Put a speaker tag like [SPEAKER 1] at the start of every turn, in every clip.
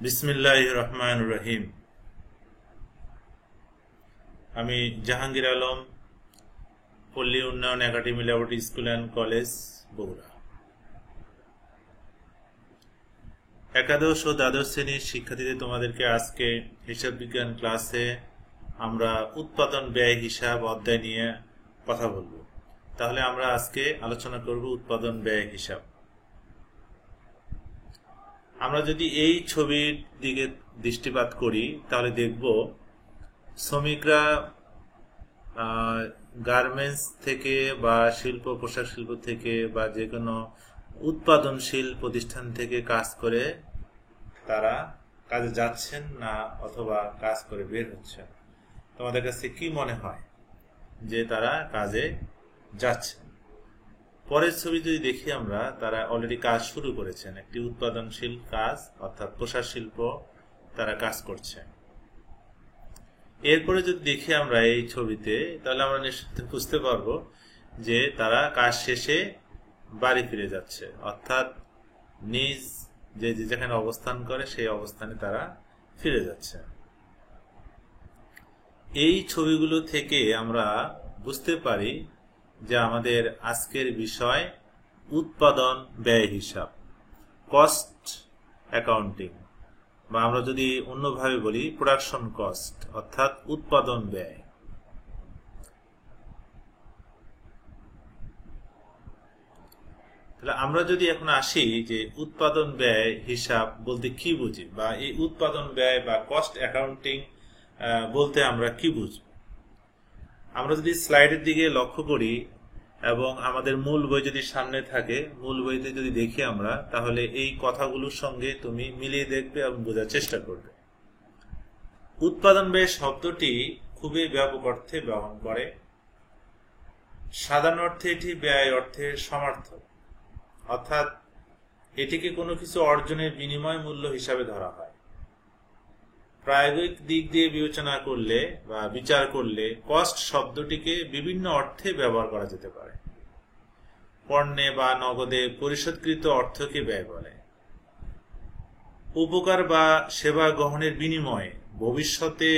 [SPEAKER 1] বিসমিল্লাহির রহমানির রহিম। আমি জাহাঙ্গীর আলম, পল্লী উন্নয়ন academy laboratory school and college, Bogura. একাদশ ও দ্বাদশ শ্রেণীর শিক্ষার্থীদের তোমাদেরকে আজকে হিসাব বিজ্ঞান ক্লাসে আমরা উৎপাদন ব্যয় হিসাব অধ্যায় নিয়ে কথা বলবো। তাহলে আমরা আজকে আলোচনা করব উৎপাদন ব্যয় হিসাব। আমরা যদি এই ছবির দিকে দৃষ্টিপাত করি তাহলে দেখব শ্রমিকরা গার্মেন্টস থেকে বা পোশাক শিল্প থেকে বা যে কোনো উৎপাদনশীল প্রতিষ্ঠান থেকে কাজ করে তারা কাজে যাচ্ছেন না অথবা কাজ করে বের হচ্ছেন। তোমাদের কাছে কি মনে হয় যে তারা কাজে যাচ্ছেন? পরের ছবি যদি দেখি আমরা, তারা অলরেডি কাজ শুরু করেছেন, একটি উৎপাদনশীল কাজ অর্থাৎ পোশাক শিল্প তারা কাজ করছে। এরপরে যদি দেখি আমরা এই ছবিতে, তাহলে আমরা নিশ্চিত বুঝতে পারবো যে তারা কাজ শেষে বাড়ি ফিরে যাচ্ছে, অর্থাৎ নিজ যেখানে অবস্থান করে সেই অবস্থানে তারা ফিরে যাচ্ছে। এই ছবিগুলো থেকে আমরা বুঝতে পারি যে আমাদের আজকের বিষয় উৎপাদন ব্যয় হিসাব, কস্ট অ্যাকাউন্টিং, বা আমরা যদি অন্যভাবে বলি প্রোডাকশন কস্ট অর্থাৎ উৎপাদন ব্যয়। তাহলে আমরা যদি এখন আসি যে উৎপাদন ব্যয় হিসাব বলতে কি বুঝি, বা এই উৎপাদন ব্যয় বা কস্ট অ্যাকাউন্টিং বলতে আমরা কি বুঝব। আমরা যদি স্লাইডের দিকে লক্ষ্য করি এবং আমাদের মূল বই যদি সামনে থাকে, মূল বইতে যদি দেখি আমরা, তাহলে এই কথাগুলোর সঙ্গে তুমি মিলিয়ে দেখবে এবং বোঝার চেষ্টা করবে। উৎপাদন ব্যয় শব্দটি খুবই ব্যাপক অর্থে বহন করে। সাধারণ অর্থে এটি ব্যয় অর্থের সমার্থক, অর্থাৎ এটিকে কোনো কিছু অর্জনের বিনিময় মূল্য হিসাবে ধরা হয়। প্রায়োগিক দিক দিয়ে বিবেচনা করলে বা বিচার করলে কস্ট শব্দটিকে বিভিন্ন অর্থে ব্যবহার করা যেতে পারে। পণ্যে বা নগদে পরিশোধকৃত অর্থকে ব্যয় বলে। উপকার বা সেবা গ্রহণের বিনিময়ে ভবিষ্যতে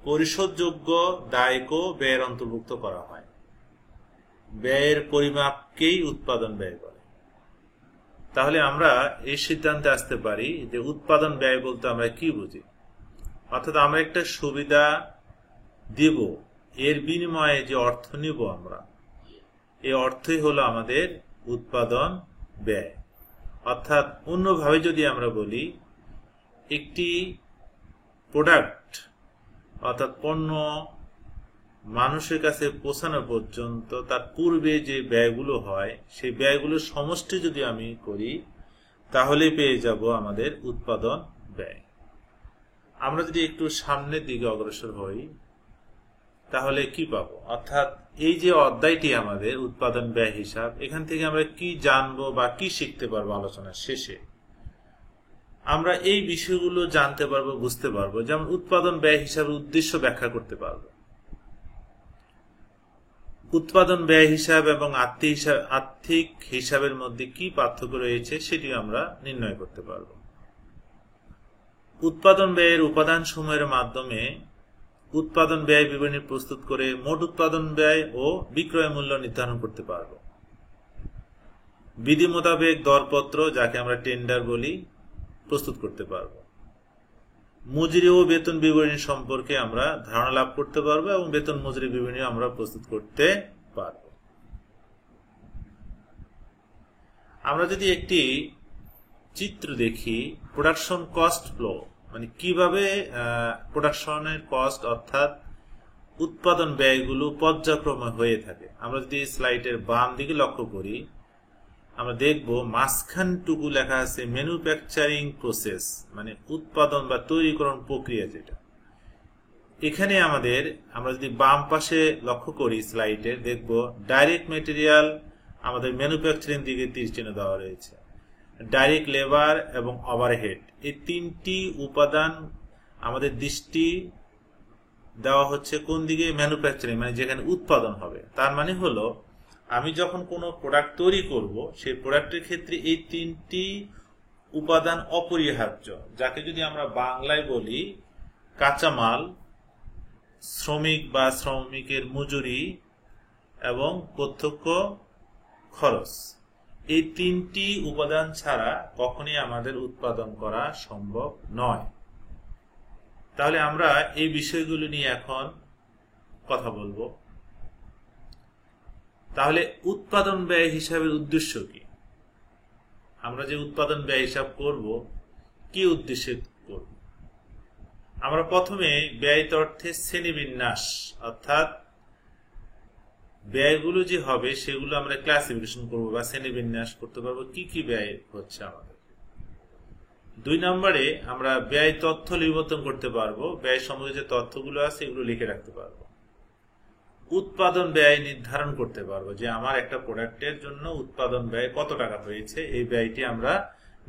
[SPEAKER 1] পরিশোধযোগ্য দায়কে ব্যয়ের অন্তর্ভুক্ত করা হয়। ব্যয়ের পরিমাপকেই উৎপাদন ব্যয় বলে। তাহলে আমরা এই সিদ্ধান্তে আসতে পারি যে উৎপাদন ব্যয় বলতে আমরা কি বুঝি, অর্থাৎ আমরা একটা সুবিধা দিব, এর বিনিময়ে যে অর্থ নিব আমরা, এই অর্থই হলো আমাদের উৎপাদন ব্যয়। অর্থাৎ অন্যভাবে যদি আমরা বলি, একটি প্রোডাক্ট অর্থাৎ পণ্য মানুষের কাছে পৌঁছানো পর্যন্ত তার পূর্বে যে ব্যয়গুলো হয়, সেই ব্যয়গুলোর সমষ্টি যদি আমি করি তাহলে পেয়ে যাব আমাদের উৎপাদন ব্যয়। আমরা যদি একটু সামনের দিকে অগ্রসর হই তাহলে কি পাবো, অর্থাৎ এই যে অধ্যায়টি আমাদের উৎপাদন ব্যয় হিসাব, এখান থেকে আমরা কি জানবো বা কি শিখতে পারবো আলোচনার শেষে। আমরা এই বিষয়গুলো জানতে পারবো, বুঝতে পারবো। যেমন উৎপাদন ব্যয় হিসাবের উদ্দেশ্য ব্যাখ্যা করতে পারবো। উৎপাদন ব্যয় হিসাব এবং আর্থিক হিসাবের মধ্যে কি পার্থক্য রয়েছে সেটি আমরা নির্ণয় করতে পারবো। উৎপাদন ব্যয়ের উপাদান সমূহের মাধ্যমে উৎপাদন ব্যয় বিবরণী প্রস্তুত করে মোট উৎপাদন ব্যয় ও বিক্রয় মূল্য নির্ধারণ করতে পারব। বিধি মোতাবেক দরপত্র, যাকে আমরা টেন্ডার বলি, প্রস্তুত করতে পারব। মজুরি ও বেতন বিবরণী সম্পর্কে আমরা ধারণা লাভ করতে পারবো এবং বেতন মজুরি বিবরণী আমরা প্রস্তুত করতে পারব। আমরা যদি একটি চিত্র দেখি, প্রোডাকশন কস্ট ফ্লো, মানে কিভাবে প্রোডাকশনের কস্ট অর্থাৎ উৎপাদন ব্যয়গুলো পর্যায়ক্রমে হয়ে থাকে। আমরা যদি স্লাইডের বাম দিকে লক্ষ্য করি, আমরা দেখব মাঝখানটুকু লেখা আছে ম্যানুফ্যাকচারিং প্রসেস, মানে উৎপাদন বা তৈরিকরণ প্রক্রিয়া যেটা। এখানে আমরা যদি বাম পাশে লক্ষ্য করি স্লাইডে, দেখব ডাইরেক্ট মেটেরিয়াল আমাদের ম্যানুফ্যাকচারিং দিকে তীর চিহ্ন দেওয়া রয়েছে। ডাইরেক্ট লেবার এবং ওভারহেড, এই তিনটি উপাদান আমাদের দৃষ্টি দেওয়া হচ্ছে কোন দিকে? ম্যানুফ্যাকচারিং, মানে যেখানে উৎপাদন হবে। তার মানে হলো আমি যখন কোনো প্রোডাক্ট তৈরি করব, সেই প্রোডাক্টের ক্ষেত্রে এই তিনটি উপাদান অপরিহার্য, যাকে যদি আমরা বাংলায় বলি কাঁচামাল, শ্রমিক বা শ্রমিকের মজুরি এবং প্রত্যক্ষ খরচ, এই তিনটি উপাদান ছাড়া কখনই আমাদের উৎপাদন করা সম্ভব নয়। তাহলে আমরা এই বিষয়গুলো নিয়ে এখন কথা বলবো। তাহলে উৎপাদন ব্যয় হিসাবের উদ্দেশ্য কি? আমরা যে উৎপাদন ব্যয় হিসাব করব, কি উদ্দেশ্যে করব? আমরা প্রথমে ব্যয় অর্থে শ্রেণীবিন্যাস, অর্থাৎ ব্যয়গুলো যে হবে সেগুলো আমরা ক্লাসিফিকেশন করব বা শ্রেণীবিন্যাস করতে পারবো কি কি ব্যয় হচ্ছে আমাদের। 2 নম্বরে আমরা ব্যয় তথ্য লিপিবদ্ধ করতে পারবো, ব্যয় সম্বন্ধে যে তথ্যগুলো আছে এগুলো লিখে রাখতে পারবো। উৎপাদন ব্যয় নির্ধারণ করতে পারবো, যে আমার একটা প্রোডাক্টের জন্য উৎপাদন ব্যয় কত টাকা হয়েছে, এই ব্যয়টি আমরা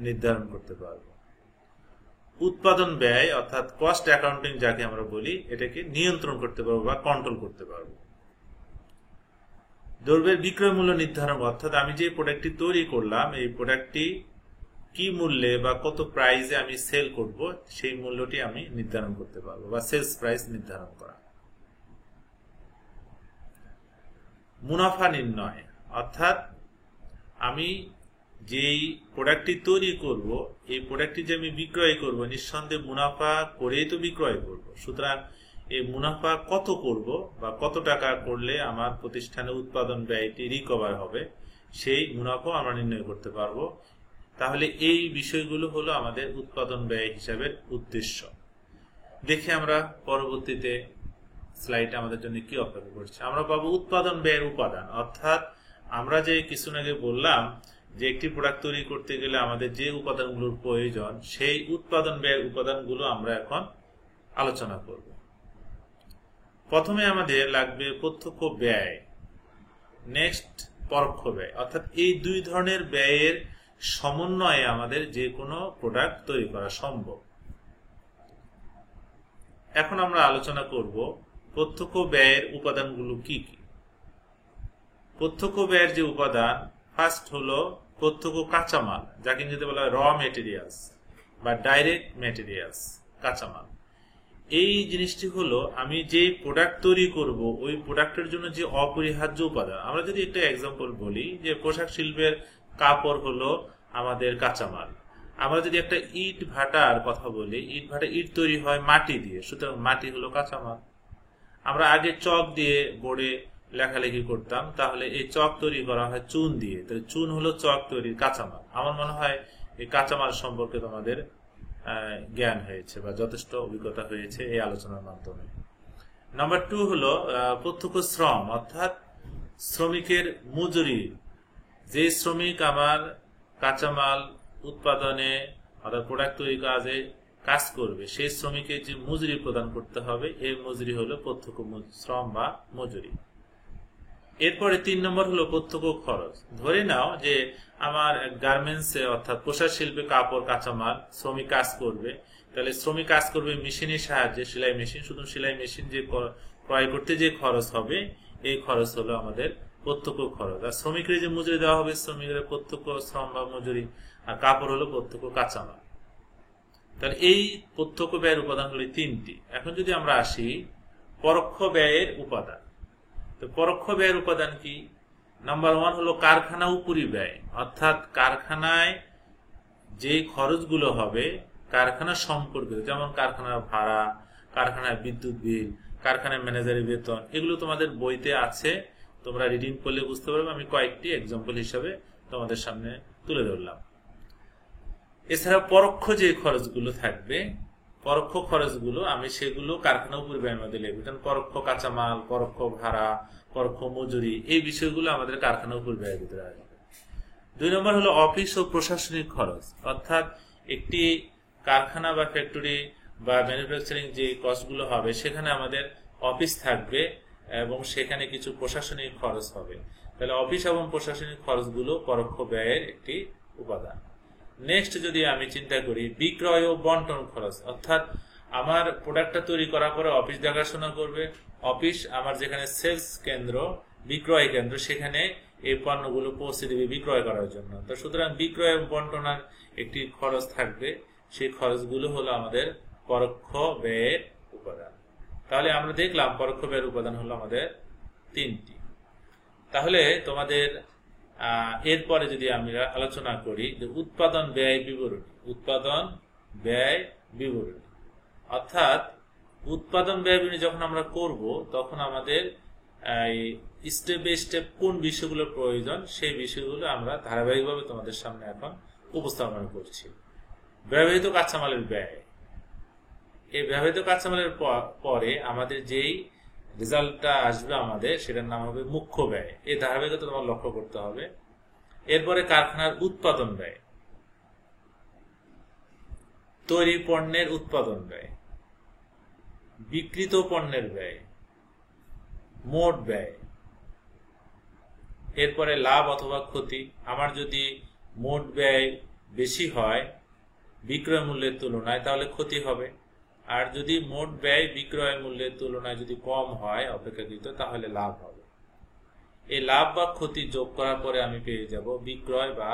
[SPEAKER 1] নির্ধারণ করতে পারবো। উৎপাদন ব্যয় অর্থাৎ কস্ট অ্যাকাউন্টিং যাকে আমরা বলি, এটাকে নিয়ন্ত্রণ করতে পারবো বা কন্ট্রোল করতে পারবো। দ্রব্যের বিক্রয় মূল্য নির্ধারণ, অর্থাৎ আমি যে প্রোডাক্টটি তৈরি করলাম এই প্রোডাক্টটি কি মূল্যে বা কত প্রাইসে আমি সেল করব, সেই মূল্যটি আমি নির্ধারণ করতে পারবো বা সেলস প্রাইস নির্ধারণ করা। মুনাফা নির্ণয়, অর্থাৎ আমি যেই প্রোডাক্টটি তৈরি করব এই প্রোডাক্টটি যে আমি বিক্রয় করব, নিঃসন্দেহে মুনাফা করেই তো বিক্রয় করব। সুতরাং এই মুনাফা কত করব বা কত টাকা করলে আমার প্রতিষ্ঠানে উৎপাদন ব্যয়টি রিকভার হবে, সেই মুনাফা আমরা নির্ণয় করতে পারবো। তাহলে এই বিষয়গুলো হলো আমাদের উৎপাদন ব্যয় হিসাবের উদ্দেশ্য। দেখে আমরা পরবর্তীতে স্লাইড আমাদের জন্য কি অপেক্ষা করছে। আমরা পাবো উৎপাদন ব্যয়ের উপাদান, অর্থাৎ আমরা যে কিছু আগে বললাম যে একটি প্রোডাক্ট তৈরি করতে গেলে আমাদের যে উপাদানগুলোর প্রয়োজন, সেই উৎপাদন ব্যয়ের উপাদানগুলো আমরা এখন আলোচনা করব। প্রথমে আমাদের লাগবে প্রত্যক্ষ ব্যয়, নেক্সট পরোক্ষ ব্যয়, অর্থাৎ এই 2 ধরনের ব্যয়ের সমন্বয়ে আমাদের যে কোনো প্রোডাক্ট তৈরি করা সম্ভব। এখন আমরা আলোচনা করব প্রত্যক্ষ ব্যয়ের উপাদানগুলো কি কি। প্রত্যক্ষ ব্যয়ের যে উপাদান, ফার্স্ট হলো প্রত্যক্ষ কাঁচামাল, যাকে ইংরেজিতে বলা হয় র মেটেরিয়ালস বা ডাইরেক্ট মেটেরিয়ালস, কাঁচামাল। এই জিনিসটি হলো আমি যে প্রোডাক্ট তৈরি করব ওই প্রোডাক্টের জন্য যে অপরিহার্য উপাদান। আমরা যদি একটা এক্সাম্পল বলি, যে পোশাক শিল্পের কাপড় হলো আমাদের কাঁচামাল। আমরা যদি একটা ইট ভাটার কথা বলি, ইট ভাটা ইট তৈরি হয় মাটি দিয়ে, সুতরাং মাটি হলো কাঁচামাল। আমরা আগে চক দিয়ে বোর্ডে লেখালেখি করতাম, তাহলে এই চক তৈরি করা হয় চুন দিয়ে, তাহলে চুন হলো চক তৈরির কাঁচামাল। আমার মনে হয় এই কাঁচামাল সম্পর্কে তোমাদের জ্ঞান হয়েছে বা যথেষ্ট অভিজ্ঞতা হয়েছে এই আলোচনার মাধ্যমে। নাম্বার 2 হলো প্রত্যক্ষ শ্রম, অর্থাৎ শ্রমিকের মজুরি। যে শ্রমিক আমার কাঁচামাল উৎপাদনে অর্থাৎ প্রোডাক্ট তৈরি কাজে কাজ করবে, সেই শ্রমিকের যে মজুরি প্রদান করতে হবে, এই মজুরি হলো প্রত্যক্ষ শ্রম বা মজুরি। এরপরে 3 নম্বর হলো প্রত্যক্ষ খরচ। ধরে নাও যে আমার গার্মেন্টসে অর্থাৎ পোশাক শিল্পে কাপড় কাঁচামাল শ্রমিক কাজ করবে, তাহলে শ্রমিক কাজ করবে মেশিনের সাহায্যে, সেলাই মেশিন। শুধু সেলাই মেশিন যে ক্রয় করতে যে খরচ হবে, এই খরচ হলো আমাদের প্রত্যক্ষ খরচ। আর শ্রমিকের যে মজুরি দেওয়া হবে, শ্রমিকের প্রত্যক্ষ শ্রম বা মজুরি, আর কাপড় হলো প্রত্যক্ষ কাঁচামাল। তাহলে এই প্রত্যক্ষ ব্যয়ের উপাদান হলো 3টি। এখন যদি আমরা আসি পরোক্ষ ব্যয়ের উপাদান, তো পরোক্ষ ব্যয়ের উপাদান কি? নাম্বার 1 হলো কারখানা উপরি ব্যয়, অর্থাৎ কারখানায় যে খরচগুলো হবে কারখানা সম্পর্কিত, যেমন কারখানার ভাড়া, কারখানার বিদ্যুৎ বিল, কারখানার ম্যানেজারের বেতন, এগুলো তোমাদের বইতে আছে, তোমরা রিডিং করলে বুঝতে পারবে। আমি কয়েকটি এক্সাম্পল হিসাবে তোমাদের সামনে তুলে ধরলাম। এছাড়া পরোক্ষ যে খরচগুলো থাকবে, পরোক্ষ খরচগুলো আমি সেগুলো কারখানা উপরি ব্যয়ের মধ্যে লিখব। পরোক্ষ কাঁচামাল, পরোক্ষ ভাড়া, পরোক্ষ মজুরি, এই বিষয়গুলো আমাদের কারখানা উপরি ব্যয়ের ভিতরে আসবে। 2 নম্বর হলো অফিস ও প্রশাসনিক খরচ, অর্থাৎ একটি কারখানা বা ফ্যাক্টরি বা ম্যানুফ্যাকচারিং যে কস্টগুলো হবে, সেখানে আমাদের অফিস থাকবে এবং সেখানে কিছু প্রশাসনিক খরচ হবে। তাহলে অফিস এবং প্রশাসনিক খরচগুলো পরোক্ষ ব্যয়ের একটি উপাদান। নেক্সট যদি আমি চিন্তা করি বিক্রয় ও বন্টন খরচ, অর্থাৎ আমার প্রোডাক্টটা তৈরি করার পরে অফিস দেখাশোনা করবে, অফিস আমার যেখানে সেলস কেন্দ্র, বিক্রয় কেন্দ্র, সেখানে এই পণ্যগুলো পৌঁছে দেবে বিক্রয় করার জন্য। তো সুতরাং বিক্রয় এবং বন্টনার একটি খরচ থাকবে, সেই খরচগুলো হলো আমাদের পরোক্ষ ব্যয়ের উপাদান। তাহলে আমরা দেখলাম পরোক্ষ ব্যয়ের উপাদান হলো আমাদের 3টি। তাহলে তোমাদের এরপরে যদি আমরা আলোচনা করি যে উৎপাদন ব্যয় বিবরণী, উৎপাদন ব্যয় বিবরণী, অর্থাৎ উৎপাদন ব্যয় বিবরণী যখন আমরা করব তখন আমাদের স্টেপ বাই স্টেপ কোন বিষয়গুলোর প্রয়োজন সেই বিষয়গুলো আমরা ধারাবাহিকভাবে তোমাদের সামনে এখন উপস্থাপন করছি। ব্যবহৃত কাঁচামালের ব্যয়, এই ব্যবহৃত কাঁচামালের পরে আমাদের যেই রেজাল্টটা আসবে আমাদের সেটার নাম হবে মুখ্য ব্যয়। এই ধারাবাহিকতা তোমার লক্ষ্য করতে হবে। এরপরে কারখানার উৎপাদন ব্যয়, তৈরি পণ্যের উৎপাদন ব্যয়, বিক্রিত পণ্যের ব্যয়, মোট ব্যয়। এরপরে লাভ অথবা ক্ষতি, আমার যদি মোট ব্যয় বেশি হয় বিক্রয় মূল্যের তুলনায় তাহলে ক্ষতি হবে, আর যদি মোট ব্যয় বিক্রয় মূল্যের তুলনায় যদি কম হয় অপেক্ষাকৃত তাহলে লাভ হবে। এই লাভ বা ক্ষতি যোগ করার পরে আমি পেয়ে যাব বিক্রয় বা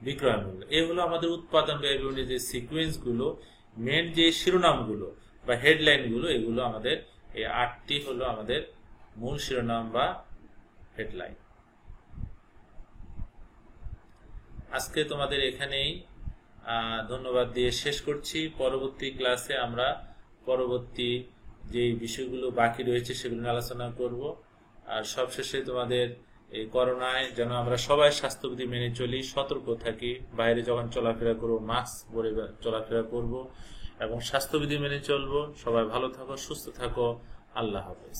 [SPEAKER 1] বিক্রয় মূল্য। এই হলো আমাদের উৎপাদন ব্যয় বিবরণীর যে সিকোয়েন্স গুলো, মেন যে শিরোনামগুলো বা হেডলাইন গুলো, এগুলো আমাদের এই 8টি হলো আমাদের মূল শিরোনাম বা হেডলাইন। আজকে তোমাদের এখানেই ধন্যবাদ দিয়ে শেষ করছি। পরবর্তী ক্লাসে আমরা পরবর্তী যে বিষয়গুলো বাকি রয়েছে সেগুলো নিয়ে আলোচনা করব। আর সবশেষে তোমাদের এই করোনায় যেন আমরা সবাই স্বাস্থ্যবিধি মেনে চলি, সতর্ক থাকি, বাইরে যখন চলাফেরা করবো মাস্ক পরে চলাফেরা করব এবং স্বাস্থ্যবিধি মেনে চলবো। সবাই ভালো থাকো, সুস্থ থাকো। আল্লাহ হাফেজ।